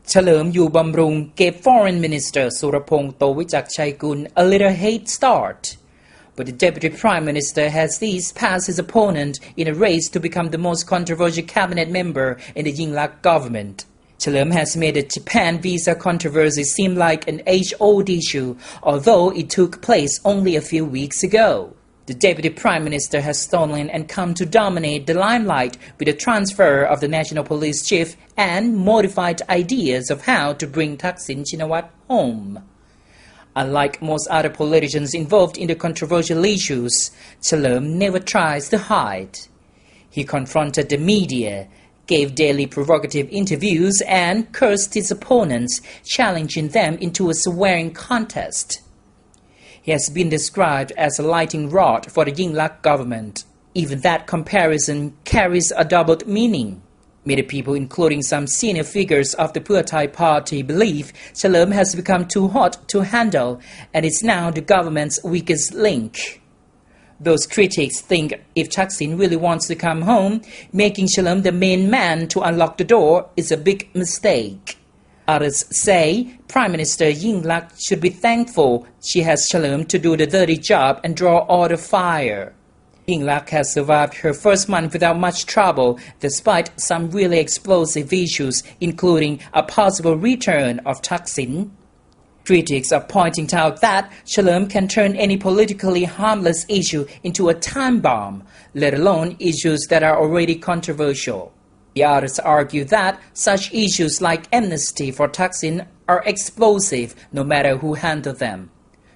Chalerm Yubamrung gave Foreign Minister Surapong Towichakchaikun a little head start. But the Deputy Prime Minister has thus passed his opponent in a race to become the most controversial cabinet member in the Yingluck government. Chalerm has made the Japan visa controversy seem like an age-old issue, although it took place only a few weeks ago. The Deputy Prime Minister has stolen and come to dominate the limelight with the transfer of the National Police Chief and modified ideas of how to bring Thaksin Shinawatra home. Unlike most other politicians involved in the controversial issues, Chalerm never tries to hide. He confronted the media, gave daily provocative interviews and cursed his opponents, challenging them into a swearing contest. He has been described as a lightning rod for the Yingluck government. Even that comparison carries a doubled meaning. Many people, including some senior figures of the Pheu Thai party, believe Chalerm has become too hot to handle and is now the government's weakest link. Those critics think if Thaksin really wants to come home, making Chalerm the main man to unlock the door is a big mistake. Others say Prime Minister Yingluck should be thankful she has Chalerm to do the dirty job and draw all the fire. Yingluck has survived her first month without much trouble, despite some really explosive issues, including a possible return of Thaksin. Critics are pointing out that Chalerm can turn any politically harmless issue into a time bomb, let alone issues that are already controversial. The others argue that such issues like amnesty for Thaksin are explosive no matter who handles them.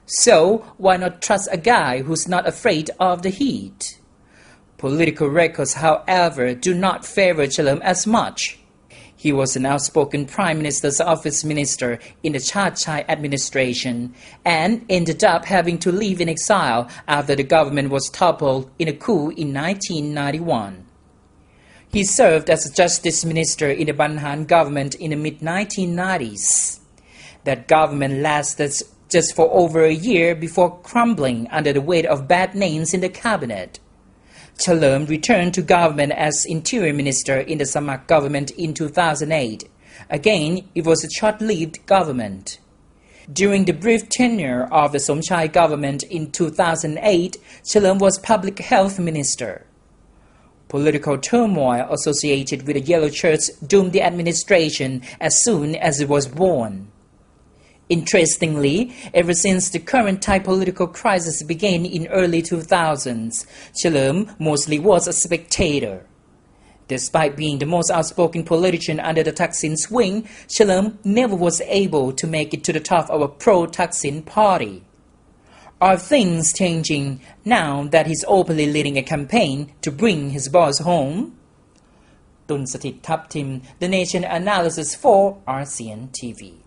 So, why not trust a guy who's not afraid of the heat? Political records, however, do not favor Chalerm as much. He was an outspoken Prime Minister's office minister in the Chai administration and ended up having to live in exile after the government was toppled in a coup in 1991. He served as a justice minister in the Banhan government in the mid-1990s. That government lasted just for over a year before crumbling under the weight of bad names in the cabinet. Chalerm returned to government as Interior Minister in the Samak government in 2008. Again, it was a short-lived government. During the brief tenure of the Somchai government in 2008, Chalerm was Public Health Minister. Political turmoil associated with the Yellow Shirts doomed the administration as soon as it was born. Interestingly, ever since the current Thai political crisis began in early 2000s, Chalerm mostly was a spectator. Despite being the most outspoken politician under the Thaksin swing, Chalerm never was able to make it to the top of a pro-Thaksin party. Are things changing now that he's openly leading a campaign to bring his boss home? Tun Sathit Thap Tim, The Nation Analysis for RCN TV.